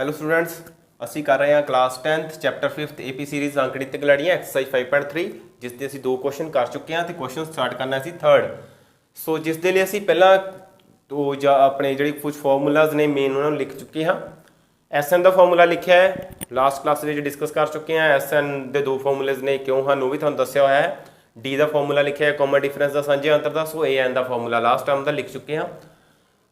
Hello students, ਅਸੀਂ ਕਰ ਰਹੇ ਹਾਂ class 10th chapter 5th AP series ਅੰਕਗਣਿਤ ਲੜੀਆਂ ਐਕਸਰਸਾਈਜ਼ 5.3 ਜਿਸ ਦੇ ਅਸੀਂ ਦੋ ਕੁਐਸਚਨ ਕਰ ਚੁੱਕੇ ਹਾਂ ਤੇ ਕੁਐਸਚਨ ਸਟਾਰਟ ਕਰਨਾ ਸੀ ਥਰਡ। ਸੋ ਜਿਸ ਦੇ ਲਈ ਅਸੀਂ ਪਹਿਲਾਂ ਤੋਂ ਜਾਂ ਆਪਣੇ ਜਿਹੜੇ ਕੁਝ ਫਾਰਮੂਲਾਜ਼ ਨੇ ਮੇਨ ਉਹਨਾਂ ਨੂੰ ਲਿਖ ਚੁੱਕੇ ਹਾਂ। ਐਸਐਨ ਦਾ ਫਾਰਮੂਲਾ ਲਿਖਿਆ ਹੈ, ਲਾਸਟ ਕਲਾਸ ਵਿੱਚ ਡਿਸਕਸ ਕਰ ਚੁੱਕੇ ਹਾਂ। ਐਸਐਨ ਦੇ ਦੋ ਫਾਰਮੂਲੇਜ਼ ਨੇ, ਕਿਉਂ ਹਨ ਉਹ ਵੀ ਤੁਹਾਨੂੰ ਦੱਸਿਆ ਹੋਇਆ ਹੈ। ਡੀ ਦਾ ਫਾਰਮੂਲਾ ਲਿਖਿਆ ਹੈ ਕਾਮਨ ਡਿਫਰੈਂਸ ਦਾ, ਸਾਂਝੇ ਅੰਤਰ ਦਾ। ਸੋ ਏਐਨ ਦਾ ਫਾਰਮੂਲਾ ਲਾਸਟ ਟਰਮ ਦਾ ਲਿਖ ਚੁੱਕੇ ਹਾਂ।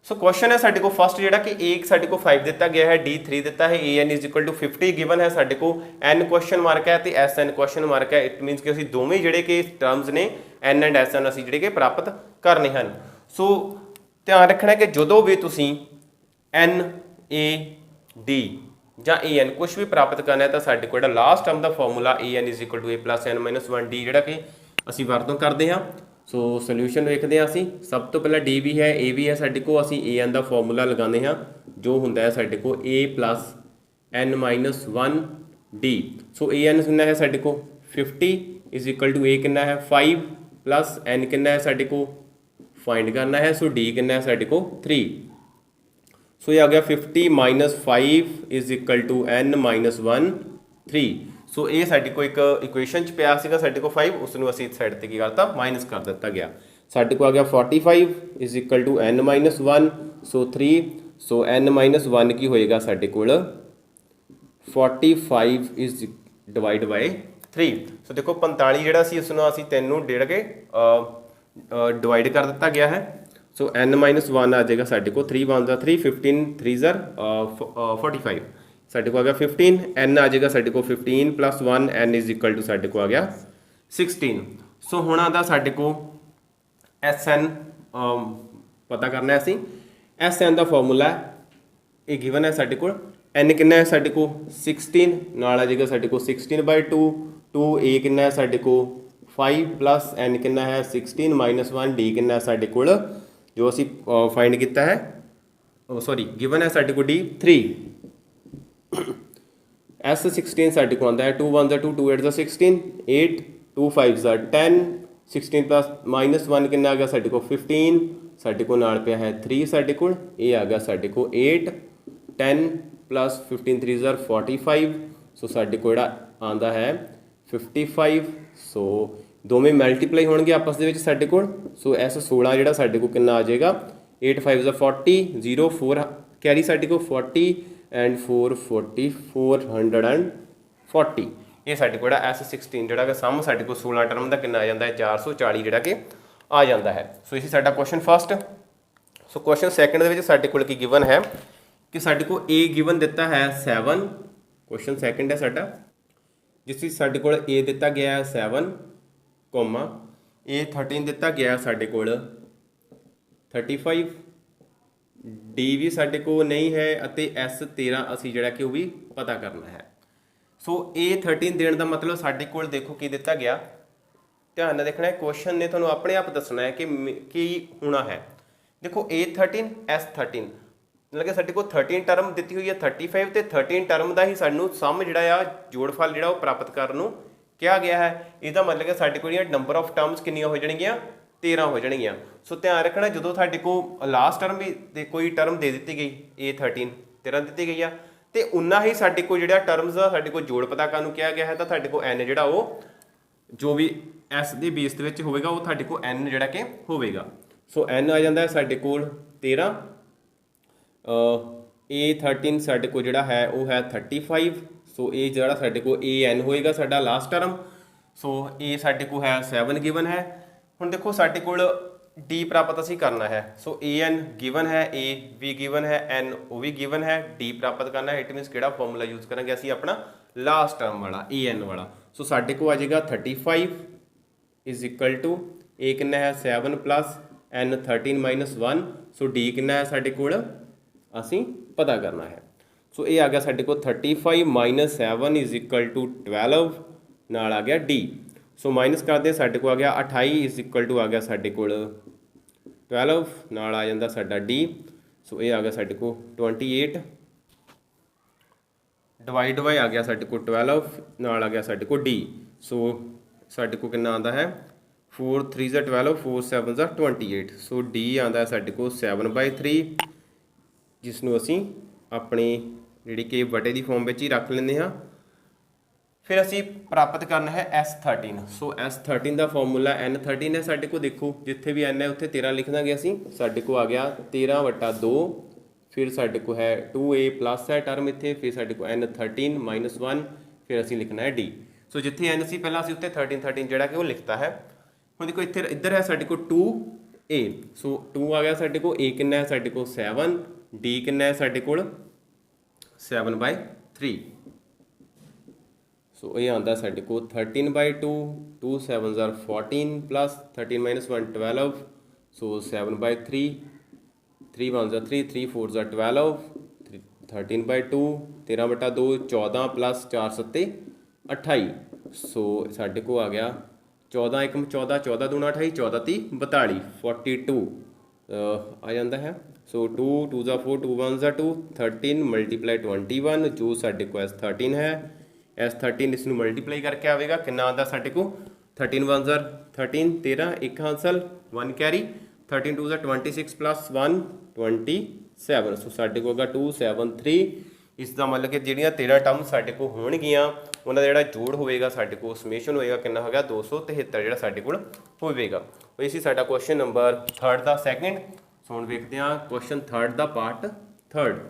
सो क्वेश्चन है साढ़े को फर्स्ट जोड़ा कि ए साढ़े को 5 दिता गया है, डी 3 दिता है, a n is equal to 50 given है, साढ़े को एन क्वेश्चन मार्क है तो एस एन क्वेश्चन मार्क है। इट मीनस कि असीं दोवें जिहड़े कि टर्म्स ने एन एंड एस एन असीं जिहड़े कि प्राप्त करने हैं। सो ध्यान रखना है कि जदों भी तुसीं एन ए डी ਜਾਂ ए एन कुछ भी प्राप्त करना है तो साढ़े को लास्ट टर्म का formula a n is equal to a plus n minus 1 d जिहड़ा कि असीं वरतों करते हैं। सो सोल्यूशन देखते हैं असीं। सब तो पहला डी भी है, ए भी है, साढ़े को असीं ए एन का फॉर्मूला लगाने हैं जो हुंदा है साढ़े को ए plus n minus 1 D. So A N कितना है साढ़े को 50 इज इक्वल टू ए कितना है 5 प्लस एन कितना है साढ़े को फाइंड करना है। सो डी कितना है साढ़े को 3। सो ये आ गया 50 minus 5 is equal to n minus 1 3। So ये साढ़े को एक इक्वेशन च पिया सीगा साढ़े को 5, उसनूं असीं इस साइड ते की करता माइनस कर दिता गया। साढ़े को आ गया 45 is equal to n minus 1 so 3। So n minus 1 की होएगा साढ़े कोल 45 इज डिवाइड बाय 3। सो देखो 45 जिहड़ा सी उसनूं असीं 3 नूं डेढ़ के डिवाइड कर दिता गया है। सो एन माइनस 1 आ जाएगा साढ़े को 3 वन ज़ा 3 15 3 ज़र 45 साढ़े को आ गया 15। एन आ जाएगा साढ़े को 15 plus 1 n is equal to साढ़े को आ गया 16। सो हुण आंदा साढ़े को एस एन पता करना है असीं। एस एन का फॉर्मूला ये गिवन है साढ़े को। एन कितना है साढ़े को 16 नाल आ जाएगा साढ़े को 16/2 2 ए कितना है साढ़े को 5 प्लस एन कितना है 16 माइनस 1 डी कितना है साढ़े को जो असीं फाइंड किया है, सॉरी गिवन है साढ़े को डी 3। एस 16 साढ़े को आता है 2 1 2 2 8 16 8 2 5 10 16 प्लस माइनस 1 कितना आ गया साढ़े को 15 साढ़े को नाल पिया है 3 साढ़े को ये आ गया साढ़े को 8 10 प्लस 15 3 45। सो साढ़े को आता है 55। सो दोवें मल्टीप्लाई होणगे आपस दे विच साढ़े को। सो एस 16 जिहड़ा साढ़े को कितना आ जाएगा 8 5 40 0 4 कैरी साढ़े को 40 एंड 4 40 440। ये साढ़े को एस 16 जिहड़ा कि सम साढ़े को 16 टर्म का कितना आ जाता है 440 जिहड़ा कि आ जाता है। सो इसी साडा question first. So question second दे विच साडे कोल की गिवन है कि साडे को ए गिवन दिता है 7। क्वेश्चन सैकेंड है साडा जिस विच साडे कोल ए दिता गया है 7 कोमा ए 13 दिता गया है साडे कोल 35 डी भी साढ़े को नहीं है अते एस 13 असी जिहड़ा कि वो भी पता करना है। सो ए 13 देने का मतलब साढ़े को देखो कि दिता गया, ध्यान नाल देखना है। क्वेश्चन ने तुहानूं अपने आप दसना है कि होना है। देखो ए 13 एस 13 मतलब कि साढ़े को 13 टर्म दी हुई है 35 तो 13 टर्म का ही सानूं सम जिहड़ा आ जोड़फल जिहड़ा वो प्राप्त करन नूं कहा गया है। इसका मतलब कि साढ़े को नंबर ऑफ टर्म्स कितनियां हो जाएगियां 13 हो जाएगियां। सो ध्यान रखना जो साढ़े को लास्ट टर्म भी कोई टर्म दे दी गई ए 13 दी गई है तो उन्ना ही साढ़े को जो टर्म्स साढ़े को जोड़ पता करने कहा गया है। तो साढ़े को एन जोड़ा वो जो भी एस के बेस के होगा वो साढ़े को एन जोड़ा कि होगा। सो एन आ जाता है साढ़े को 13 ए 13 साढ़े को जोड़ा है वो है 35। सो ये जोड़ा साढ़े को ए एन होएगा साढ़ा लास्ट टर्म। सो ए साढ़े को है 7 गिवन है। हुण देखो साढ़े कोल डी प्राप्त असीं करना है। सो ए एन गिवन है, ए भी गिवन है, एन वो भी गिवन है, डी प्राप्त करना है। इट मीनस किहड़ा फॉर्मूला यूज करेंगे असीं अपना लास्ट टर्म वाला ए एन वाला। सो साढ़े को आ जाएगा 35 इज इक्वल टू ए कितना है 7 प्लस एन 13 माइनस 1। सो डी कितना है साढ़े कोल असीं पता करना है। सो ये आ गया साढ़े को 35 माइनस 7 इज इक्वल टू 12 नाल आ गया डी। सो माइनस करते हैं साढ़े को आ गया 28 इज इक्वल टू आ गया साढ़े को 12 नाल आ जाता साडा डी। सो ये आ गया साढ़े को 28 डिवाइड बाय आ गया साढ़े को 12 नाल आ गया साढ़े को डी। सो साढ़े को कितना आता है 4 3 12 4 7 28। सो डी आता है साढ़े को 7/3 जिसनों असीं अपनी ਜਿਹੜੀ ਕਿ ਵਟੇ ਦੀ ਫਾਰਮ ਵਿੱਚ ਹੀ ਰੱਖ ਲੈਂਦੇ ਹਾਂ। ਫਿਰ ਅਸੀਂ ਪ੍ਰਾਪਤ ਕਰਨਾ ਹੈ S13। ਸੋ S13 ਦਾ ਫਾਰਮੂਲਾ N13 ਹੈ ਸਾਡੇ ਕੋਲ। ਦੇਖੋ ਜਿੱਥੇ ਵੀ N ਹੈ ਉੱਥੇ 13 ਲਿਖ ਦਾਂਗੇ ਅਸੀਂ। ਸਾਡੇ ਕੋਲ ਆ ਗਿਆ 13/2। ਫਿਰ ਸਾਡੇ ਕੋਲ ਹੈ 2a ਪਲੱਸ ਹੈ ਟਰਮ ਇੱਥੇ। ਫਿਰ ਸਾਡੇ ਕੋਲ N13 -1। ਫਿਰ ਅਸੀਂ ਲਿਖਣਾ ਹੈ D। ਸੋ ਜਿੱਥੇ N ਸੀ ਪਹਿਲਾਂ ਅਸੀਂ ਉੱਥੇ 13 ਜਿਹੜਾ ਕਿ ਉਹ ਲਿਖਤਾ ਹੈ। ਹੁਣ ਦੇਖੋ ਇੱਥੇ ਇੱਧਰ ਹੈ ਸਾਡੇ ਕੋਲ 2a। ਸੋ 2 ਆ ਗਿਆ ਸਾਡੇ ਕੋਲ। a ਕਿੰਨਾ ਹੈ ਸਾਡੇ ਕੋਲ 7। D ਕਿੰਨਾ ਹੈ ਸਾਡੇ ਕੋਲ 7/3। ਸੋ ਇਹ ਆਉਂਦਾ ਸਾਡੇ ਕੋਲ 13/2। 2 7s are 14 plus 13 -1 12। So 7/3। 3 1s are 3 3 4s are 12। 13/2 13/2 14 plus 4 7 28। ਸੋ ਸਾਡੇ ਕੋਲ ਆ ਗਿਆ 14 1 14 14 दूना 28 14 30 42 42 ਆ ਜਾਂਦਾ ਹੈ। ਸੋ 2 2s are 4 2 1s are 2 13 × 21 ਜੋ ਸਾਡੇ ਕੋਲ S13 ਹੈ। S13 ਇਸ ਨੂੰ ਮਲਟੀਪਲਾਈ ਕਰਕੇ ਆਵੇਗਾ ਕਿੰਨਾ ਆਉਂਦਾ ਸਾਡੇ ਕੋਲ 13 1s are 13 13 1 ਹਾਸਲ 1 ਕੈਰੀ 13 2s are 26 ਪਲੱਸ 1 27। ਸੋ ਸਾਡੇ ਕੋਲ ਹੋਗਾ 273। ਇਸ ਦਾ ਮਤਲਬ ਕਿ ਜਿਹੜੀਆਂ 13 ਟਰਮ ਸਾਡੇ ਕੋਲ ਹੋਣਗੀਆਂ ਉਹਨਾਂ ਦਾ ਜਿਹੜਾ ਜੋੜ ਹੋਵੇਗਾ ਸਾਡੇ ਕੋਲ ਸਮੇਸ਼ਨ ਹੋਏਗਾ ਕਿੰਨਾ ਹੋਗਾ 273 ਜਿਹੜਾ ਸਾਡੇ ਕੋਲ ਹੋਵੇਗਾ। ਇਹ ਸੀ ਸਾਡਾ ਕੁਐਸਚਨ ਨੰਬਰ 3 ਦਾ ਸੈਕਿੰਡ। ਸੋ ਹੁਣ ਵੇਖਦੇ ਹਾਂ ਕੁਐਸਚਨ 3 ਦਾ ਪਾਰਟ 3।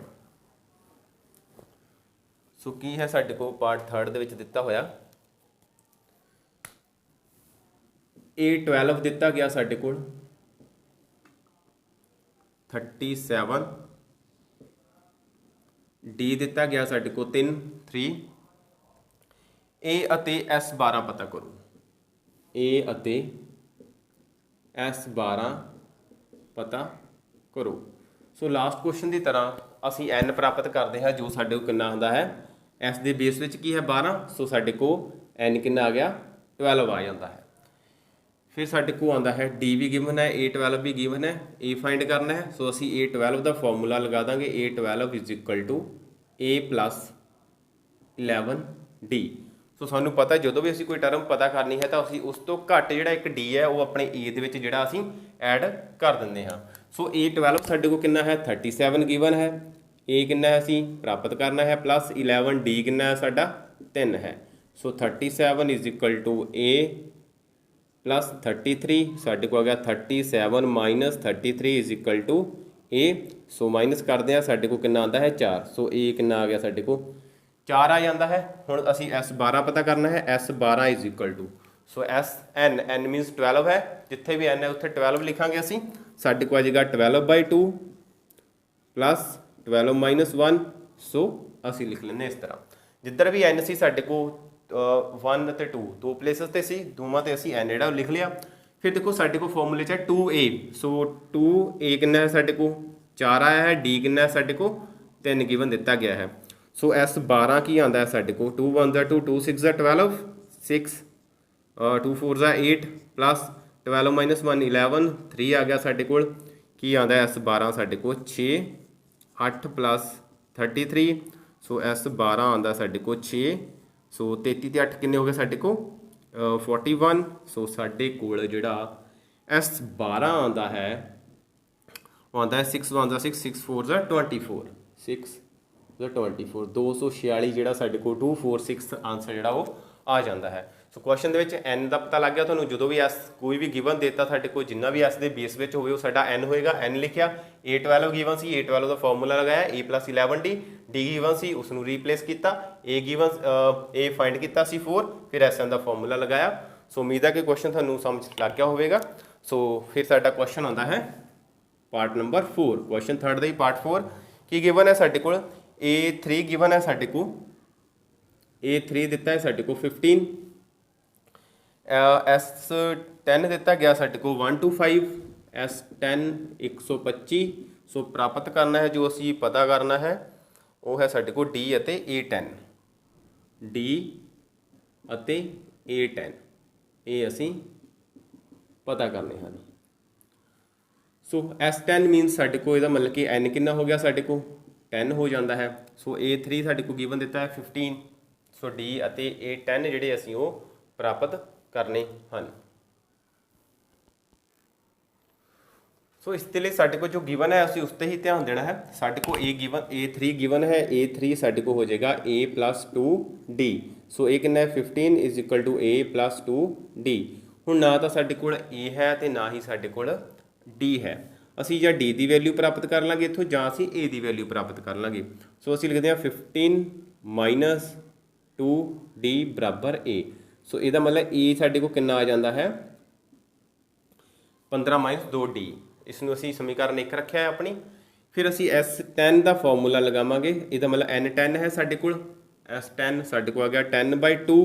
ਸੋ ਕੀ ਹੈ ਸਾਡੇ ਕੋਲ ਪਾਰਟ 3 ਦੇ ਵਿੱਚ ਦਿੱਤਾ ਹੋਇਆ A12 ਦਿੱਤਾ ਗਿਆ ਸਾਡੇ ਕੋਲ 37। D ਦਿੱਤਾ ਗਿਆ ਸਾਡੇ ਕੋਲ 3 A ਅਤੇ S12 ਪਤਾ ਕਰੋ। A ਅਤੇ S12 ਪਤਾ ਕਰੋ। ਸੋ ਲਾਸਟ ਕੁਐਸਚਨ ਦੀ ਤਰ੍ਹਾਂ ਅਸੀਂ n ਪ੍ਰਾਪਤ ਕਰਦੇ ਹਾਂ ਜੋ ਸਾਡੇ ਕੋਲ ਕਿੰਨਾ ਹੁੰਦਾ ਹੈ S ਦੇ ਬੇਸ ਵਿੱਚ ਕੀ ਹੈ 12। ਸੋ ਸਾਡੇ ਕੋਲ n ਕਿੰਨਾ ਆ ਗਿਆ 12 ਆ ਜਾਂਦਾ ਹੈ। ਫਿਰ ਸਾਡੇ ਕੋਲ ਆਉਂਦਾ ਹੈ D ਵੀ ਗਿਵਨ ਹੈ A12 ਵੀ ਗਿਵਨ ਹੈ। A ਫਾਈਂਡ ਕਰਨਾ ਹੈ। ਸੋ ਅਸੀਂ A12 ਦਾ ਫਾਰਮੂਲਾ ਲਗਾ ਦਾਂਗੇ A12 = A + 11D। ਸੋ ਸਾਨੂੰ ਪਤਾ ਜਦੋਂ ਵੀ ਅਸੀਂ ਕੋਈ ਟਰਮ ਪਤਾ ਕਰਨੀ ਹੈ ਤਾਂ ਅਸੀਂ ਉਸ ਤੋਂ ਘੱਟ ਜਿਹੜਾ ਇੱਕ D ਹੈ ਉਹ ਆਪਣੇ A ਦੇ ਵਿੱਚ ਜਿਹੜਾ ਅਸੀਂ ਐਡ ਕਰ ਦਿੰਦੇ ਹਾਂ। ਸੋ A12 ਸਾਡੇ ਕੋਲ ਕਿੰਨਾ ਹੈ 37 ਗਿਵਨ ਹੈ। A ਕਿੰਨਾ ਹੈ ਅਸੀਂ ਪ੍ਰਾਪਤ ਕਰਨਾ ਹੈ ਪਲੱਸ 11 D ਕਿੰਨਾ ਹੈ ਸਾਡਾ 3 ਹੈ। ਸੋ 37 = A + 33। ਸਾਡੇ ਕੋਲ ਆ ਗਿਆ 37 - 33 = A। ਸੋ ਮਾਈਨਸ ਕਰਦੇ ਹਾਂ ਸਾਡੇ ਕੋਲ ਕਿੰਨਾ ਆਉਂਦਾ ਹੈ 4। ਸੋ A ਕਿੰਨਾ ਆ ਗਿਆ ਸਾਡੇ ਕੋਲ 4 ਆ ਜਾਂਦਾ ਹੈ। ਹੁਣ ਅਸੀਂ S12 ਪਤਾ ਕਰਨਾ ਹੈ। S12 = ਸੋ n ਮੀਨਸ 12 ਹੈ। ਜਿੱਥੇ ਵੀ n ਹੈ ਉੱਥੇ 12 ਲਿਖਾਂਗੇ ਅਸੀਂ। ਸਾਡੇ ਕੋਲ ਆ ਜਾਏਗਾ 12/2 ਪਲੱਸ 12 - 1। ਸੋ ਅਸੀਂ ਲਿਖ ਲੈਂਦੇ ਇਸ ਤਰ੍ਹਾਂ। ਜਿੱਧਰ ਵੀ n ਸੀ ਸਾਡੇ ਕੋਲ 1 ਅਤੇ 2 ਦੋ ਪਲੇਸਿਸ ਤੇ ਸੀ ਦੋਵਾਂ ਤੇ ਅਸੀਂ n ਜਿਹੜਾ ਉਹ ਲਿਖ ਲਿਆ। ਫਿਰ ਦੇਖੋ ਸਾਡੇ ਕੋਲ ਫਾਰਮੂਲੇ 'ਚ ਹੈ 2a। ਸੋ 2a ਕਿੰਨਾ ਹੈ ਸਾਡੇ ਕੋਲ 4 ਆਇਆ ਹੈ। D ਕਿੰਨਾ ਹੈ ਸਾਡੇ ਕੋਲ 3 ਗਿਵਨ ਦਿੱਤਾ ਗਿਆ ਹੈ। ਸੋ S12 ਕੀ ਆਉਂਦਾ ਹੈ ਸਾਡੇ ਕੋਲ 2 1s are 2 2 6s are 12 6 2 4s are 8 plus 12 - 1 11 3 ਆ ਗਿਆ ਸਾਡੇ ਕੋਲ। ਕੀ ਆਉਂਦਾ ਹੈ S12 ਸਾਡੇ ਕੋਲ 6 8 ਪਲੱਸ 33। ਸੋ S12 ਆਉਂਦਾ ਸਾਡੇ ਕੋਲ 6। ਸੋ 33 ਤੇ 8 ਕਿੰਨੇ ਹੋ ਗਏ ਸਾਡੇ ਕੋਲ 41। ਸੋ ਸਾਡੇ ਕੋਲ ਜਿਹੜਾ S12 ਆਉਂਦਾ ਹੈ ਉਹ ਆਉਂਦਾ ਹੈ 6 1s are 6 6 4s are 24 6 24 246 ਜਿਹੜਾ ਸਾਡੇ ਕੋਲ 246 ਆਨਸਰ ਜਿਹੜਾ ਉਹ ਆ ਜਾਂਦਾ ਹੈ। ਸੋ ਕੁਐਸਚਨ ਦੇ ਵਿੱਚ n ਦਾ ਪਤਾ ਲੱਗ ਗਿਆ ਤੁਹਾਨੂੰ। ਜਦੋਂ ਵੀ s ਕੋਈ ਵੀ ਗਿਵਨ ਦੇਤਾ ਸਾਡੇ ਕੋਲ ਜਿੰਨਾ ਵੀ s ਦੇ ਬੇਸ ਵਿੱਚ ਹੋਵੇ ਉਹ ਸਾਡਾ n ਹੋਏਗਾ। n ਲਿਖਿਆ A12 ਗਿਵਨ ਸੀ A12 ਦਾ ਫਾਰਮੂਲਾ ਲਗਾਇਆ A + 11D। D ਗਿਵਨ ਸੀ ਉਸ ਨੂੰ ਰੀਪਲੇਸ ਕੀਤਾ। A ਗਿਵਨ A ਫਾਈਂਡ ਕੀਤਾ ਸੀ 4 ਫਿਰ Sn ਦਾ ਫਾਰਮੂਲਾ ਲਗਾਇਆ। ਸੋ ਉਮੀਦ ਹੈ ਕਿ ਕੁਐਸਚਨ ਤੁਹਾਨੂੰ ਸਮਝ ਲੱਗ ਗਿਆ ਹੋਵੇਗਾ। ਸੋ ਫਿਰ ਸਾਡਾ ਕੁਐਸਚਨ ਆਉਂਦਾ ਹੈ ਪਾਰਟ ਨੰਬਰ 4। ਕੁਐਸਚਨ 3 ਦਾ ਹੀ ਪਾਰਟ 4 ਕੀ ਗਿਵਨ ਹੈ ਸਾਡੇ ਕੋਲ A3 ਗਿਵਨ ਹੈ ਸਾਡੇ ਕੋਲ A3 ਦਿੱਤਾ ਹੈ ਸਾਡੇ ਕੋਲ 15 S10 ਦਿੱਤਾ ਗਿਆ ਸਾਡੇ ਕੋਲ 1 to 5 S10 125। ਸੋ ਪ੍ਰਾਪਤ ਕਰਨਾ ਹੈ ਜੋ ਅਸੀਂ ਪਤਾ ਕਰਨਾ ਹੈ ਉਹ ਹੈ ਸਾਡੇ ਕੋਲ D ਅਤੇ A10 D ਅਤੇ A10 ਇਹ ਅਸੀਂ ਪਤਾ ਕਰਨੇ ਹਨ। ਸੋ S10 ਮੀਨਸ ਸਾਡੇ ਕੋਲ ਇਹਦਾ ਮਤਲਬ ਕਿ n ਕਿੰਨਾ ਹੋ ਗਿਆ ਸਾਡੇ ਕੋਲ 10 ਹੋ ਜਾਂਦਾ ਹੈ। ਸੋ A3 ਸਾਡੇ ਕੋਲ ਗਿਵਨ ਦਿੱਤਾ ਹੈ 15। ਸੋ D ਅਤੇ A10 ਜਿਹੜੇ ਅਸੀਂ ਉਹ ਪ੍ਰਾਪਤ ਕਰਨੇ ਹਨ। ਸੋ ਇਸ ਦੇ ਲਈ ਸਾਡੇ ਕੋਲ ਜੋ ਗਿਵਨ ਹੈ ਅਸੀਂ ਉਸ ਤੇ ਹੀ ਧਿਆਨ ਦੇਣਾ ਹੈ। ਸਾਡੇ ਕੋਲ A3 ਗਿਵਨ ਹੈ, A3 ਸਾਡੇ ਕੋਲ ਹੋ ਜਾਏਗਾ A + 2D। ਸੋ ਇਹ ਕਿੰਨਾ ਹੈ 15 = A + 2D। ਹੁਣ ਨਾ ਤਾਂ ਸਾਡੇ ਕੋਲ A ਹੈ ਤੇ ਨਾ ਹੀ ਸਾਡੇ ਕੋਲ D ਹੈ। ਅਸੀਂ ਜਾਂ D ਦੀ ਵੈਲਿਊ ਪ੍ਰਾਪਤ ਕਰ ਲਾਂਗੇ ਇੱਥੋਂ, ਜਾਂ ਅਸੀਂ A ਦੀ ਵੈਲਿਊ ਪ੍ਰਾਪਤ ਕਰ ਲਾਂਗੇ। ਸੋ ਅਸੀਂ ਲਿਖਦੇ ਹਾਂ 15 - 2D = A। ਸੋ ਇਹਦਾ ਮਤਲਬ A ਸਾਡੇ ਕੋਲ ਕਿੰਨਾ ਆ ਜਾਂਦਾ ਹੈ 15 - 2D। ਇਸ ਨੂੰ ਅਸੀਂ ਸਮੀਕਰਨ 1 ਰੱਖਿਆ ਹੈ ਆਪਣੀ। ਫਿਰ ਅਸੀਂ S10 ਦਾ ਫਾਰਮੂਲਾ ਲਗਾਵਾਂਗੇ। ਇਹਦਾ ਮਤਲਬ N10 ਹੈ ਸਾਡੇ ਕੋਲ, S10 ਸਾਡੇ ਕੋਲ ਆ ਗਿਆ 10/2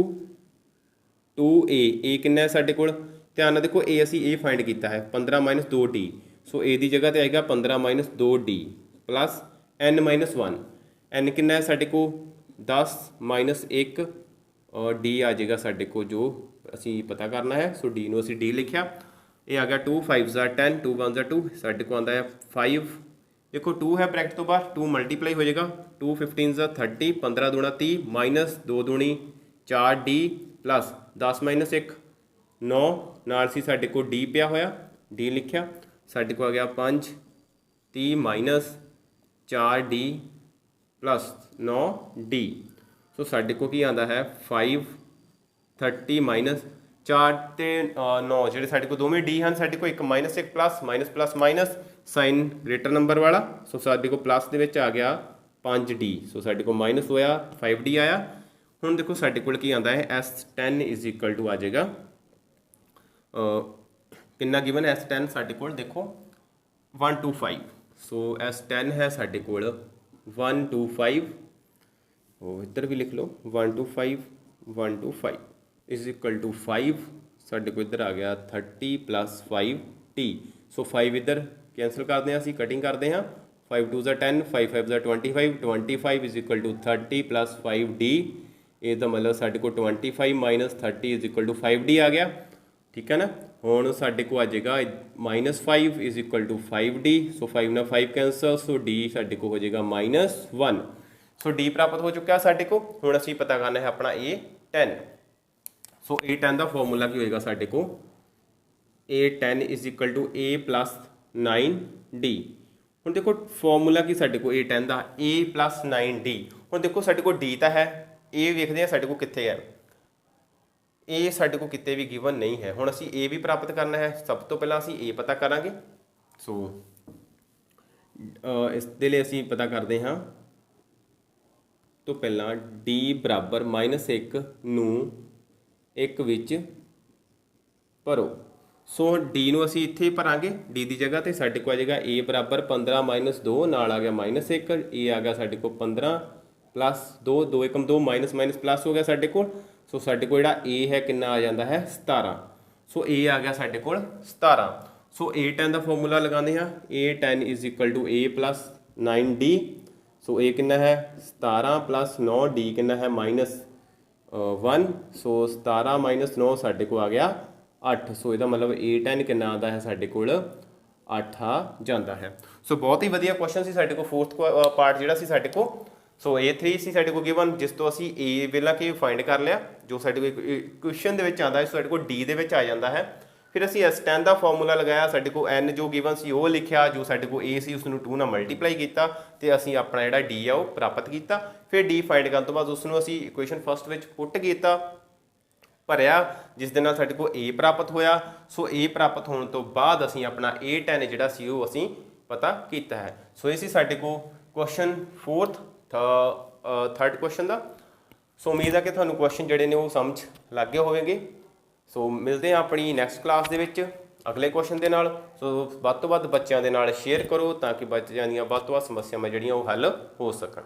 2A। A ਕਿੰਨਾ ਹੈ ਸਾਡੇ ਕੋਲ, ਧਿਆਨ ਨਾਲ ਦੇਖੋ A ਅਸੀਂ A ਫਾਈਂਡ ਕੀਤਾ ਹੈ 15 - 2D। ਸੋ A ਦੀ ਜਗ੍ਹਾ ਤੇ ਆਏਗਾ 15 - 2D ਪਲੱਸ N - 1। N ਕਿੰਨਾ ਹੈ ਸਾਡੇ ਕੋਲ 10 - 1 ਔਰ D ਆ ਜਾਏਗਾ ਸਾਡੇ ਕੋਲ ਜੋ ਅਸੀਂ ਪਤਾ ਕਰਨਾ ਹੈ। ਸੋ D ਨੂੰ ਅਸੀਂ D ਲਿਖਿਆ। ਇਹ ਆ ਗਿਆ 2 5 * 10 2 1 2 ਸਾਡੇ ਕੋਲ ਆਉਂਦਾ ਹੈ 5। ਦੇਖੋ 2 ਹੈ ਬ੍ਰੈਕਟ ਤੋਂ ਬਾਹਰ, 2 ਮਲਟੀਪਲਾਈ ਹੋ ਜਾਏਗਾ 2 15 * 30 15 ਦੂਣਾ 30 ਮਾਈਨਸ 2 ਦੂਣੀ 4D ਪਲੱਸ 10 - 1 9 ਨਾਲ ਸੀ ਸਾਡੇ ਕੋਲ D ਪਿਆ ਹੋਇਆ, D ਲਿਖਿਆ। ਸਾਡੇ ਕੋਲ ਆ ਗਿਆ 5 30 ਮਾਈਨਸ 4D ਪਲੱਸ 9D। ਸੋ ਸਾਡੇ ਕੋਲ ਕੀ ਆਉਂਦਾ ਹੈ 5 30 ਮਾਈਨਸ 4 ਤੇ 9 ਜਿਹੜੇ ਸਾਡੇ ਕੋਲ ਦੋਵੇਂ D ਹਨ। ਸਾਡੇ ਕੋਲ ਇੱਕ -1 plus minus plus minus sign greater number ਵਾਲਾ। ਸੋ ਸਾਡੇ ਕੋਲ ਪਲੱਸ ਦੇ ਵਿੱਚ ਆ ਗਿਆ 5D। ਸੋ ਸਾਡੇ ਕੋਲ ਮਾਈਨਸ ਹੋਇਆ 5D ਆਇਆ। ਹੁਣ ਦੇਖੋ ਸਾਡੇ ਕੋਲ ਕੀ ਆਉਂਦਾ ਹੈ S10 = ਆ ਜਾਏਗਾ ਕਿੰਨਾ ਗਿਵਨ S10 ਸਾਡੇ ਕੋਲ ਦੇਖੋ 125। ਸੋ S10 ਹੈ ਸਾਡੇ ਕੋਲ 125। ਉਹ ਇੱਧਰ ਵੀ ਲਿਖ ਲਓ 125 125 = 5। ਸਾਡੇ ਕੋਲ ਇੱਧਰ ਆ ਗਿਆ 30 + 5D। ਸੋ 5 ਇੱਧਰ ਕੈਂਸਲ ਕਰਦੇ ਹਾਂ, ਅਸੀਂ ਕਟਿੰਗ ਕਰਦੇ ਹਾਂ। 5 2 * 10 5 5 * 25 25 = 30 + 5D। ਇਹਦਾ ਮਤਲਬ ਸਾਡੇ ਕੋਲ 25 - 30 = 5D ਆ ਗਿਆ। ਠੀਕ ਹੈ ਨਾ। ਹੁਣ ਸਾਡੇ ਕੋਲ ਆ ਜਾਏਗਾ -5 = 5D। ਸੋ 5 ਨਾਲ 5 ਕੈਂਸਲ। ਸੋ D ਸਾਡੇ ਕੋਲ ਹੋ ਜਾਏਗਾ -1। ਸੋ D ਪ੍ਰਾਪਤ ਹੋ ਚੁੱਕਿਆ ਸਾਡੇ ਕੋਲ। ਹੁਣ ਅਸੀਂ ਪਤਾ ਕਰਨਾ ਹੈ ਆਪਣਾ A10। ਸੋ A10 ਦਾ ਫਾਰਮੂਲਾ ਕੀ ਹੋਏਗਾ ਸਾਡੇ ਕੋਲ A10 = A + 9D। ਹੁਣ ਦੇਖੋ ਫਾਰਮੂਲਾ ਕੀ ਸਾਡੇ ਕੋਲ A10 ਦਾ A + 9D। ਹੁਣ ਦੇਖੋ ਸਾਡੇ ਕੋਲ D ਤਾਂ ਹੈ, A ਵੇਖਦੇ ਹਾਂ ਸਾਡੇ ਕੋਲ ਕਿੱਥੇ ਹੈ। A ਸਾਡੇ ਕੋਲ ਕਿਤੇ ਵੀ ਗਿਵਨ ਨਹੀਂ ਹੈ। ਹੁਣ ਅਸੀਂ A ਵੀ ਪ੍ਰਾਪਤ ਕਰਨਾ ਹੈ। ਸਭ ਤੋਂ ਪਹਿਲਾਂ ਅਸੀਂ A ਪਤਾ ਕਰਾਂਗੇ। ਸੋ ਇਸ ਦੇ ਲਈ ਅਸੀਂ ਪਤਾ ਕਰਦੇ ਹਾਂ ਤੋਂ ਪਹਿਲਾਂ D = -1 ਨੂੰ 1 ਵਿੱਚ ਭਰੋ। ਸੋ D ਨੂੰ ਅਸੀਂ ਇੱਥੇ ਭਰਾਂਗੇ। D ਦੀ ਜਗ੍ਹਾ ਤੇ ਸਾਡੇ ਕੋਲ ਆ ਜਾਏਗਾ A = 15 - 2 ਨਾਲ ਆ ਗਿਆ -1। A ਆ ਗਿਆ ਸਾਡੇ ਕੋਲ 15 + 2 2 * 2 ਮਾਈਨਸ ਮਾਈਨਸ ਪਲੱਸ ਹੋ ਗਿਆ ਸਾਡੇ ਕੋਲ। ਸੋ ਸਾਡੇ ਕੋਲ ਜਿਹੜਾ A ਹੈ ਕਿੰਨਾ ਆ ਜਾਂਦਾ ਹੈ 17। ਸੋ A ਆ ਗਿਆ ਸਾਡੇ ਕੋਲ 17। ਸੋ A10 ਦਾ ਫਾਰਮੂਲਾ ਲਗਾਉਂਦੇ ਹਾਂ। A10 = A + 9D। So A ਕਿੰਨਾ ਹੈ 17 + 9D ਕਿੰਨਾ ਹੈ -1। ਸੋ 17 - 9 ਸਾਡੇ ਕੋਲ ਆ ਗਿਆ 8। ਸੋ ਇਹਦਾ ਮਤਲਬ A10 ਕਿੰਨਾ ਆਉਂਦਾ ਹੈ ਸਾਡੇ ਕੋਲ 8 ਆ ਜਾਂਦਾ ਹੈ। ਸੋ ਬਹੁਤ ਹੀ ਵਧੀਆ ਕੁਐਸਚਨ ਸੀ ਸਾਡੇ ਕੋਲ। 4th ਪਾਰਟ ਜਿਹੜਾ ਸੀ ਸਾਡੇ ਕੋਲ। ਸੋ A3 ਸੀ ਸਾਡੇ ਕੋਲ ਗਿਵਨ, ਜਿਸ ਤੋਂ ਅਸੀਂ A ਵੇਲਾ ਕੇ ਫਾਈਂਡ ਕਰ ਲਿਆ ਜੋ ਸਾਡੇ ਕੋਲ ਕੁਐਸਚਨ ਦੇ ਵਿੱਚ ਆਉਂਦਾ ਹੈ। ਸਾਡੇ ਕੋਲ D ਦੇ ਵਿੱਚ ਆ ਜਾਂਦਾ ਹੈ। ਫਿਰ ਅਸੀਂ S10 ਦਾ ਫਾਰਮੂਲਾ ਲਗਾਇਆ। ਸਾਡੇ ਕੋਲ N ਜੋ ਗਿਵਨ ਸੀ ਉਹ ਲਿਖਿਆ, ਜੋ ਸਾਡੇ ਕੋਲ A ਸੀ ਉਸ ਨੂੰ 2 ਨਾਲ ਮਲਟੀਪਲਾਈ ਕੀਤਾ ਤੇ ਅਸੀਂ ਆਪਣਾ ਜਿਹੜਾ D ਆ ਉਹ ਪ੍ਰਾਪਤ ਕੀਤਾ। ਫਿਰ D ਫਾਈਂਡ ਕਰਨ ਤੋਂ ਬਾਅਦ ਉਸ ਨੂੰ ਅਸੀਂ ਇਕੁਏਸ਼ਨ ਫਸਟ ਵਿੱਚ ਪੁੱਟ ਕੀਤਾ, ਭਰਿਆ, ਜਿਸ ਦੇ ਨਾਲ ਸਾਡੇ ਕੋਲ A ਪ੍ਰਾਪਤ ਹੋਇਆ। ਸੋ A ਪ੍ਰਾਪਤ ਹੋਣ ਤੋਂ ਬਾਅਦ ਅਸੀਂ ਆਪਣਾ A10 ਜਿਹੜਾ ਸੀ ਉਹ ਅਸੀਂ ਪਤਾ ਕੀਤਾ ਹੈ। ਸੋ ਇਹ ਸੀ ਸਾਡੇ ਕੋਲ ਕੁਐਸਚਨ 4th 3rd ਕੁਐਸਚਨ ਦਾ। ਸੋ ਉਮੀਦ ਹੈ ਕਿ ਤੁਹਾਨੂੰ ਕੁਐਸਚਨ ਜਿਹੜੇ ਨੇ ਉਹ ਸਮਝ ਲੱਗ ਗਏ ਹੋਵੇਗੇ। ਸੋ ਮਿਲਦੇ ਹਾਂ ਆਪਣੀ ਨੈਕਸਟ ਕਲਾਸ ਦੇ ਵਿੱਚ ਅਗਲੇ ਕੁਐਸਚਨ ਦੇ ਨਾਲ। ਸੋ ਵੱਧ ਤੋਂ ਵੱਧ ਬੱਚਿਆਂ ਦੇ ਨਾਲ ਸ਼ੇਅਰ ਕਰੋ ਤਾਂ ਕਿ ਬੱਚਿਆਂ ਦੀਆਂ ਵੱਧ ਤੋਂ ਵੱਧ ਸਮੱਸਿਆਵਾਂ ਜਿਹੜੀਆਂ ਉਹ ਹੱਲ ਹੋ ਸਕਣ।